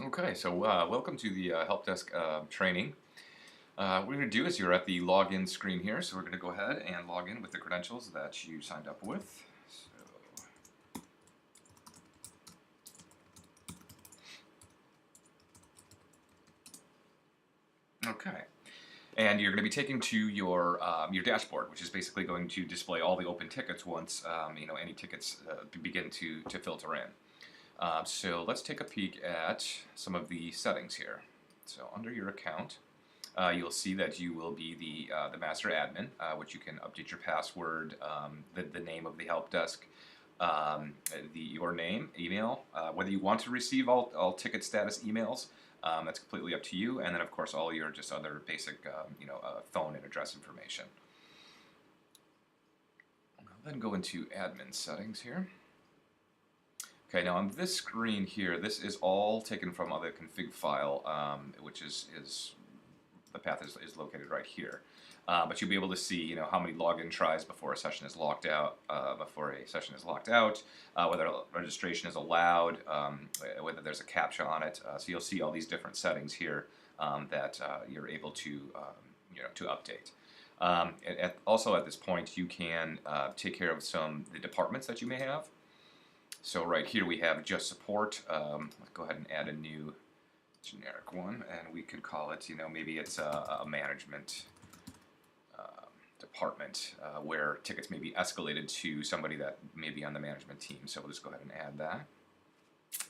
Okay, so welcome to the help desk training. What we're going to do is you're at the login screen here, so we're going to go ahead and log in with the credentials that you signed up with. Okay, and you're going to be taken to your dashboard, which is basically going to display all the open tickets once any tickets begin to filter in. So let's take a peek at some of the settings here. So under your account, you'll see that you will be the master admin, which you can update your password, the name of the help desk, your name, email, whether you want to receive all ticket status emails. That's completely up to you, and then of course all your just other basic phone and address information. I'll then go into admin settings here. Okay, now on this screen here, this is all taken from other config file, which is the path is located right here. But you'll be able to see, how many login tries before a session is locked out, whether registration is allowed, whether there's a CAPTCHA on it. So you'll see all these different settings here that you're able to, to update. Also at this point, you can take care of the departments that you may have. So right here we have just support. Let's go ahead and add a new generic one, and we could call it, maybe it's a management department where tickets may be escalated to somebody that may be on the management team. So we'll just go ahead and add that.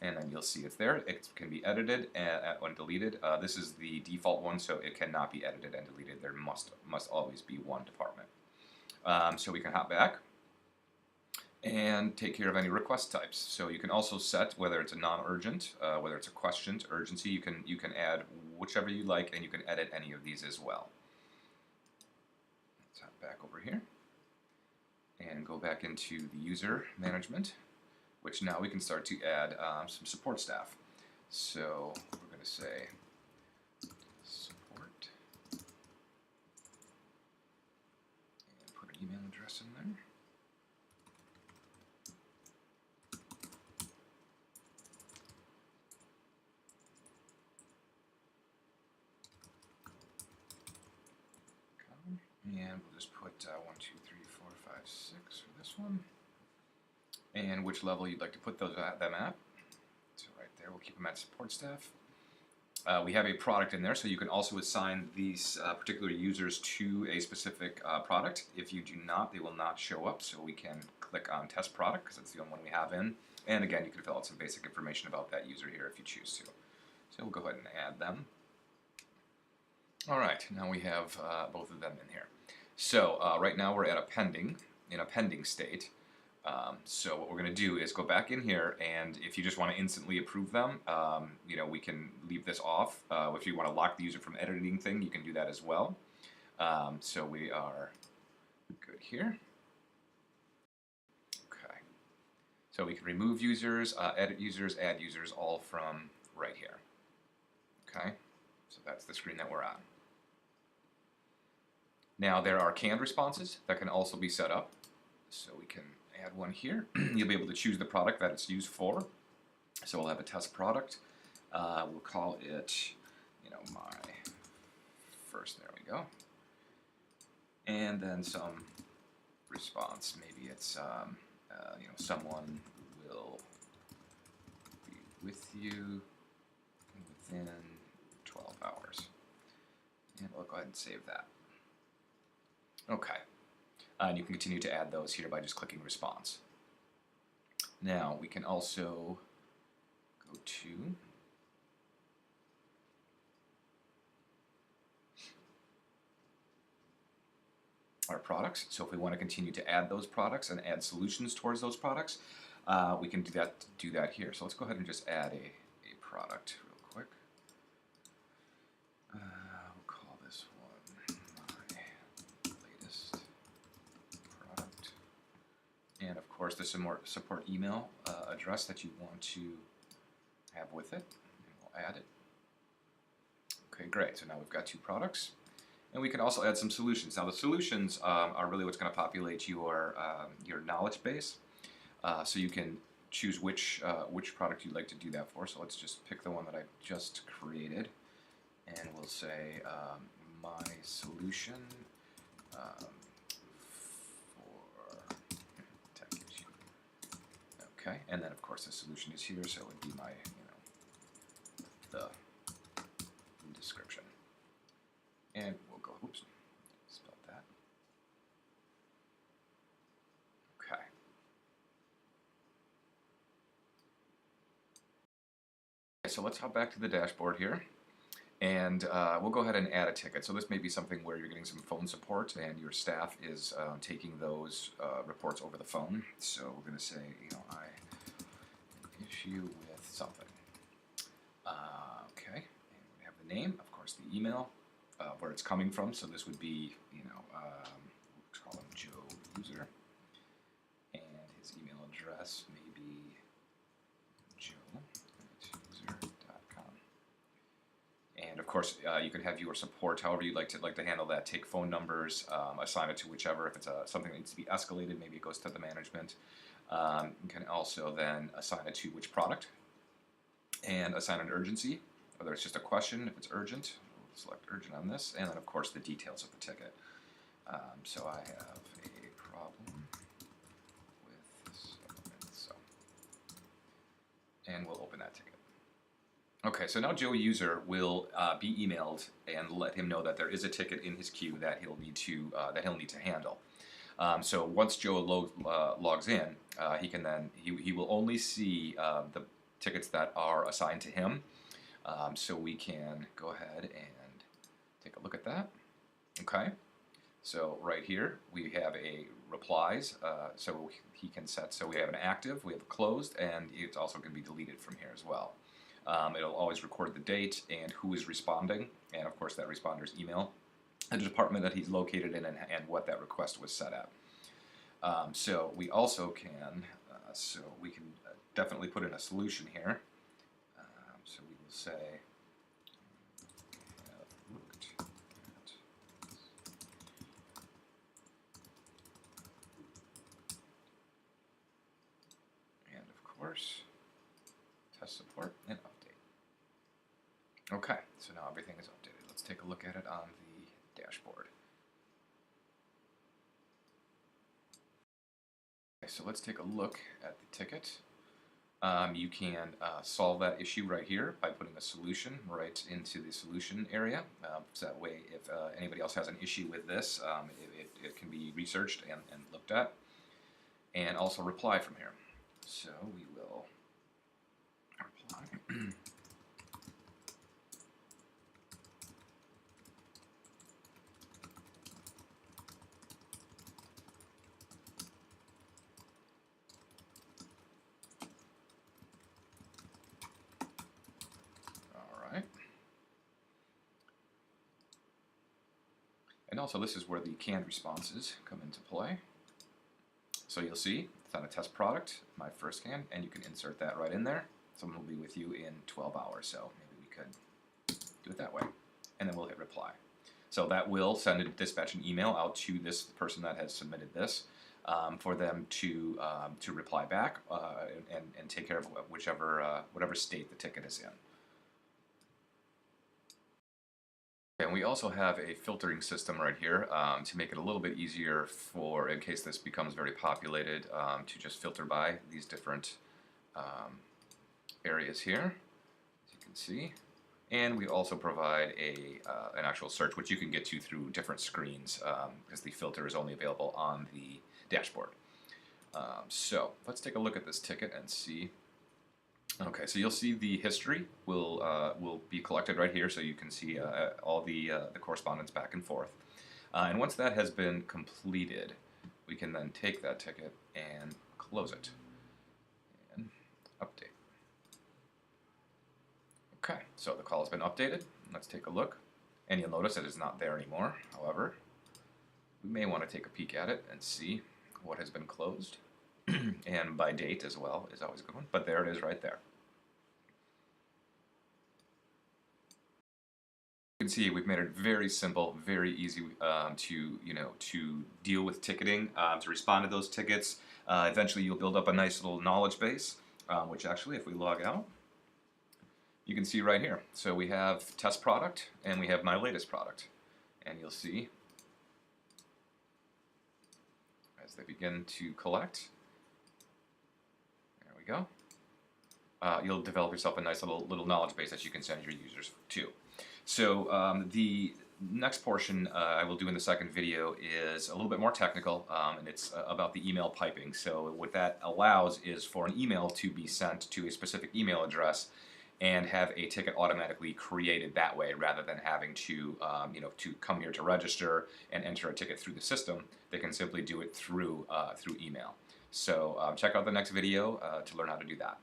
And then you'll see it's there. It can be edited and deleted. This is the default one, so it cannot be edited and deleted. There must always be one department. So we can hop back and take care of any request types. So you can also set whether it's a non-urgent, whether it's a question to urgency. You can add whichever you like, and you can edit any of these as well. Let's hop back over here and go back into the user management, which now we can start to add some support staff. So we're going to say support and put an email address in there. And we'll just put 1, 2, 3, 4, 5, 6 for this one. And which level you'd like to put them at. So right there, we'll keep them at support staff. We have a product in there, so you can also assign these particular users to a specific product. If you do not, they will not show up, so we can click on test product because that's the only one we have in. And again, you can fill out some basic information about that user here if you choose to. So we'll go ahead and add them. All right, now we have both of them in here. So right now we're at in a pending state. So what we're going to do is go back in here, and if you just want to instantly approve them, we can leave this off. If you want to lock the user from editing thing, you can do that as well. So we are good here. Okay. So we can remove users, edit users, add users, all from right here. Okay. So that's the screen that we're on. Now there are canned responses that can also be set up. So we can add one here. You'll be able to choose the product that it's used for. So we'll have a test product. We'll call it, my first, there we go. And then some response. Maybe it's, someone will be with you within 12 hours. And we'll go ahead and save that. Okay. And you can continue to add those here by just clicking response. Now we can also go to our products. So if we want to continue to add those products and add solutions towards those products, we can do that here. So let's go ahead and just add a product real quick. We'll call this one my latest product. And of course the support email address that you want to have with it. And we'll add it. Okay, great. So now we've got two products. And we can also add some solutions. Now the solutions are really what's going to populate your knowledge base. So you can choose which product you'd like to do that for. So let's just pick the one that I just created, and we'll say my solution for tech issue. Okay, and then of course the solution is here, so it would be my the description, and we'll go. Oops, spelled that. Okay. So let's hop back to the dashboard here, and we'll go ahead and add a ticket. So this may be something where you're getting some phone support and your staff is taking those reports over the phone. So we're going to say, I an issue with something. Okay, and we have the name, of course, the email, where it's coming from. So this would be, let's call him Joe User, and his email address may be joe@user.com. And of course, you can have your support however you'd like to handle that. Take phone numbers, assign it to whichever. If it's something that needs to be escalated, maybe it goes to the management. You can also then assign it to which product, and assign an urgency, whether it's just a question. If it's urgent, we'll select urgent on this, and then of course the details of the ticket. So I have a problem with supplements, and we'll open that ticket. Okay, so now Joe User will be emailed and let him know that there is a ticket in his queue that he'll need to handle. So once Joe logs in, he will only see the tickets that are assigned to him. So we can go ahead and take a look at that. Okay, so right here we have a replies. So he can set. So we have an active, we have a closed, and it's also going to be deleted from here as well. It'll always record the date and who is responding, and of course that responder's email, the department that he's located in, and what that request was set at. So we also can, definitely put in a solution here. So we will say, have looked at and of course, test support and update. Okay, so now everything is updated. Let's take a look at it on the dashboard. Okay, so let's take a look at the ticket. You can solve that issue right here by putting a solution right into the solution area. So that way, if anybody else has an issue with this, it can be researched and looked at. And also reply from here. So we will reply. And also this is where the canned responses come into play. So you'll see it's on a test product, my first can, and you can insert that right in there. Someone will be with you in 12 hours, so maybe we could do it that way. And then we'll hit reply. So that will dispatch an email out to this person that has submitted this for them to reply back and take care of whatever state the ticket is in. And we also have a filtering system right here to make it a little bit easier for, in case this becomes very populated, to just filter by these different areas here, as you can see. And we also provide an actual search, which you can get to through different screens, because the filter is only available on the dashboard. So let's take a look at this ticket and see. Okay, so you'll see the history will be collected right here, so you can see all the correspondence back and forth. And once that has been completed, we can then take that ticket and close it and update. Okay, so the call has been updated. Let's take a look, and you'll notice it is not there anymore. However, we may want to take a peek at it and see what has been closed. And by date as well is always a good one, but there it is right there. You can see we've made it very simple, very easy to deal with ticketing, to respond to those tickets. Eventually you'll build up a nice little knowledge base, which actually if we log out, you can see right here. So we have test product and we have my latest product. And you'll see as they begin to collect, there we go, you'll develop yourself a nice little knowledge base that you can send your users to. So the next portion I will do in the second video is a little bit more technical, and it's about the email piping. So what that allows is for an email to be sent to a specific email address and have a ticket automatically created that way, rather than having to, to come here to register and enter a ticket through the system. They can simply do it through email. So check out the next video to learn how to do that.